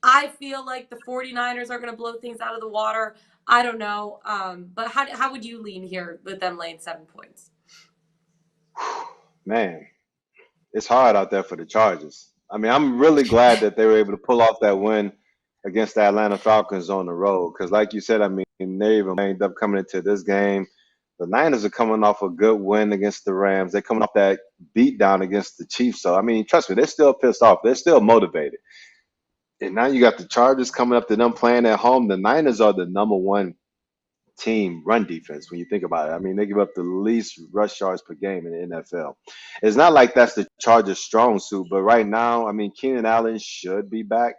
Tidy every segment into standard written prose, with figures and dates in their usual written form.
I feel like the 49ers are going to blow things out of the water. I don't know. But how would you lean here with them laying 7 points? Man, it's hard out there for the Chargers. I mean, I'm really glad that they were able to pull off that win against the Atlanta Falcons on the road. Because, like you said, I mean, they even ended up coming into this game. The Niners are coming off a good win against the Rams. They're coming off that beatdown against the Chiefs. So, I mean, trust me, they're still pissed off. They're still motivated. And now you got the Chargers coming up to them playing at home. The Niners are the number one team run defense when you think about it. I mean, they give up the least rush yards per game in the NFL. It's not like that's the Chargers' strong suit, but right now, I mean, Keenan Allen should be back.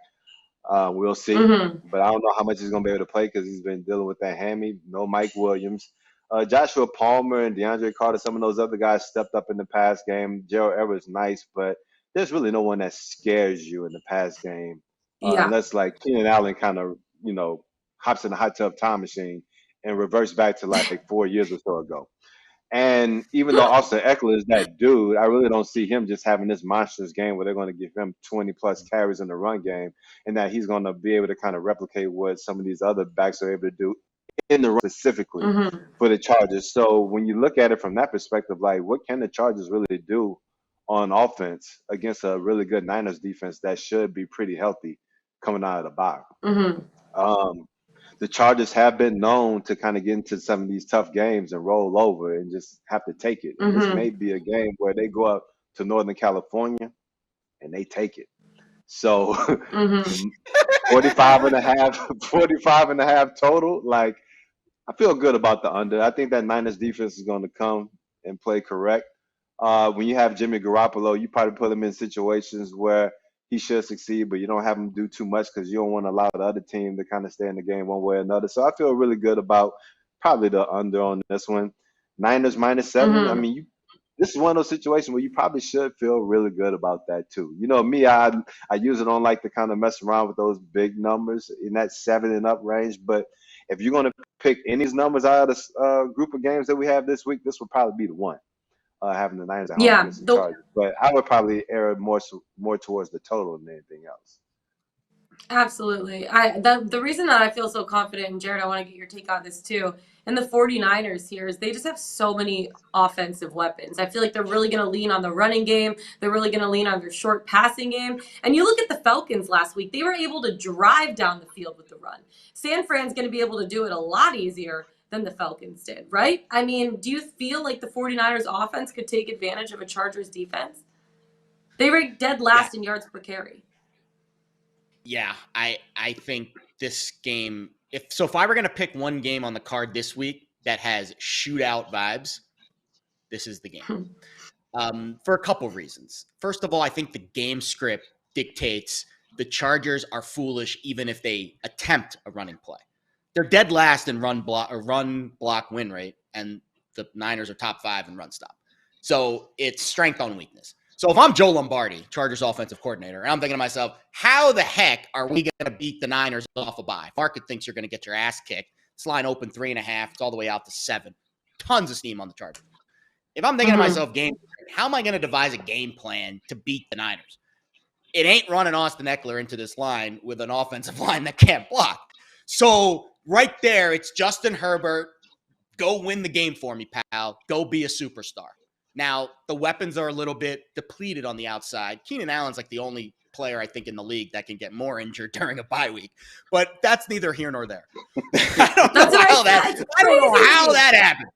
We'll see, Mm-hmm. but I don't know how much he's going to be able to play because he's been dealing with that hammy. No Mike Williams. Joshua Palmer and DeAndre Carter, some of those other guys stepped up in the pass game. Gerald Everett's nice, but there's really no one that scares you in the pass game Yeah. unless like Keenan Allen kind of, hops in a hot tub time machine and reverts back to like 4 years or so ago. And even though Austin Eckler is that dude, I really don't see him just having this monstrous game where they're going to give him 20 plus carries in the run game and that he's going to be able to kind of replicate what some of these other backs are able to do in the run specifically Mm-hmm. for the Chargers. So when you look at it from that perspective, like what can the Chargers really do on offense against a really good Niners defense that should be pretty healthy coming out of the box? Mm-hmm. Um, the Chargers have been known to kind of get into some of these tough games and roll over and just have to take it. And this Mm-hmm. may be a game where they go up to Northern California and they take it. So Mm-hmm. 45 and a half, 45 and a half total. Like, I feel good about the under. I think that Niners defense is going to come and play correct. When you have Jimmy Garoppolo, you probably put him in situations where he should succeed, but you don't have him do too much because you don't want to allow the other team to kind of stay in the game one way or another. So I feel really good about probably the under on this one. Niners -7. I Mm-hmm. mean, this is one of those situations where you probably should feel really good about that too. You know me, I usually don't like to kind of mess around with those big numbers in that 7 and up range. But if you're going to pick any of these numbers out of this group of games that we have this week, this would probably be the one. Having the Niners at home Yeah. against the Chargers, but I would probably err more towards the total than anything else. Absolutely. The reason that I feel so confident, and Jared, I want to get your take on this too, and the 49ers here is they just have so many offensive weapons. I feel like they're really going to lean on the running game. They're really going to lean on their short passing game. And you look at the Falcons last week, they were able to drive down the field with the run. San Fran's going to be able to do it a lot easier than the Falcons did, right? I mean, do you feel like the 49ers offense could take advantage of a Chargers defense? They rank dead Yeah, last in yards per carry. yeah. I think this game. If I were gonna pick one game on the card this week that has shootout vibes, this is the game. For a couple of reasons. First of all, I think the game script dictates the Chargers are foolish even if they attempt a running play. They're dead last in run block win rate, and the Niners are top 5 in run stop. So it's strength on weakness. So if I'm Joe Lombardi, Chargers offensive coordinator, and I'm thinking to myself, how the heck are we going to beat the Niners off a bye? Market thinks you're going to get your ass kicked. This line open 3.5. It's all the way out to 7. Tons of steam on the Chargers. If I'm thinking to Mm-hmm. myself, how am I going to devise a game plan to beat the Niners? It ain't running Austin Eckler into this line with an offensive line that can't block. So right there, it's Justin Herbert. Go win the game for me, pal. Go be a superstar. Now, the weapons are a little bit depleted on the outside. Keenan Allen's like the only player I think in the league that can get more injured during a bye week. But that's neither here nor there. I don't That's know what how I said. It's I don't know how crazy. that happened.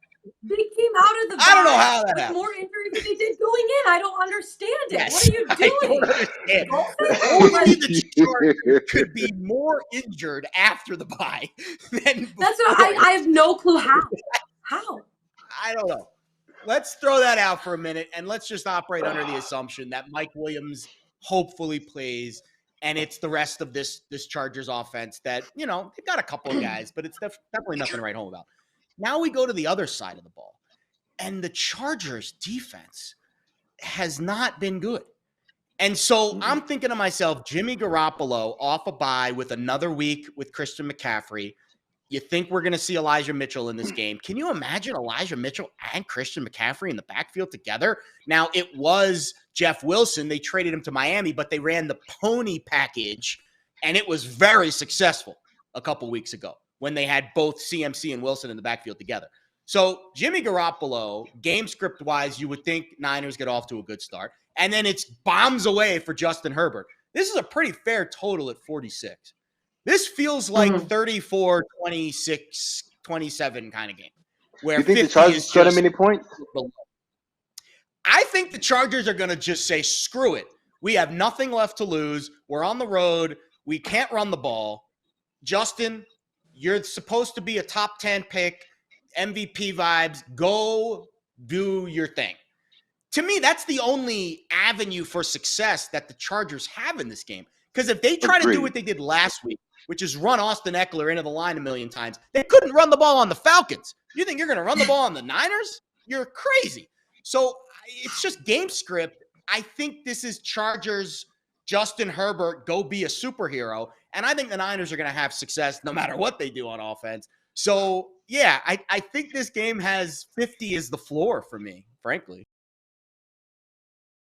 They came out of the I don't know bye how that with happened. more injuries than they did going in. I don't understand it. What Yes, are you I don't doing? understand. Golfing? Only Like, the Chargers could be more injured after the bye than before. that's what I have no clue how. How? I don't know. Let's throw that out for a minute and let's just operate under the assumption that Mike Williams hopefully plays, and it's the rest of this Chargers offense that, they've got a couple of guys, but it's definitely nothing to write home about. Now we go to the other side of the ball, and the Chargers defense has not been good. And so I'm thinking to myself, Jimmy Garoppolo off a bye with another week with Christian McCaffrey. You think we're going to see Elijah Mitchell in this game. Can you imagine Elijah Mitchell and Christian McCaffrey in the backfield together? Now, it was Jeff Wilson. They traded him to Miami, but they ran the pony package And it was very successful a couple weeks ago when they had both CMC and Wilson in the backfield together. So Jimmy Garoppolo, game script wise, you would think Niners get off to a good start. And then it's bombs away for Justin Herbert. This is a pretty fair total at 46. This feels like 34, 26, 27 kind of game. Where You think the 50 Chargers is score that just many points? below. I think the Chargers are going to just say, screw it. We have nothing left to lose. We're on the road. We can't run the ball. Justin, you're supposed to be a top 10 pick, MVP vibes. Go do your thing. To me, that's the only avenue for success that the Chargers have in this game. Because if they try to do what they did last week, which is run Austin Eckler into the line a million times, they couldn't run the ball on the Falcons. You think you're going to run the ball on the Niners? You're crazy. So it's just game script. I think this is Chargers, Justin Herbert, go be a superhero. And I think the Niners are going to have success no matter what they do on offense. So, yeah, I think this game has 50 as the floor for me, frankly.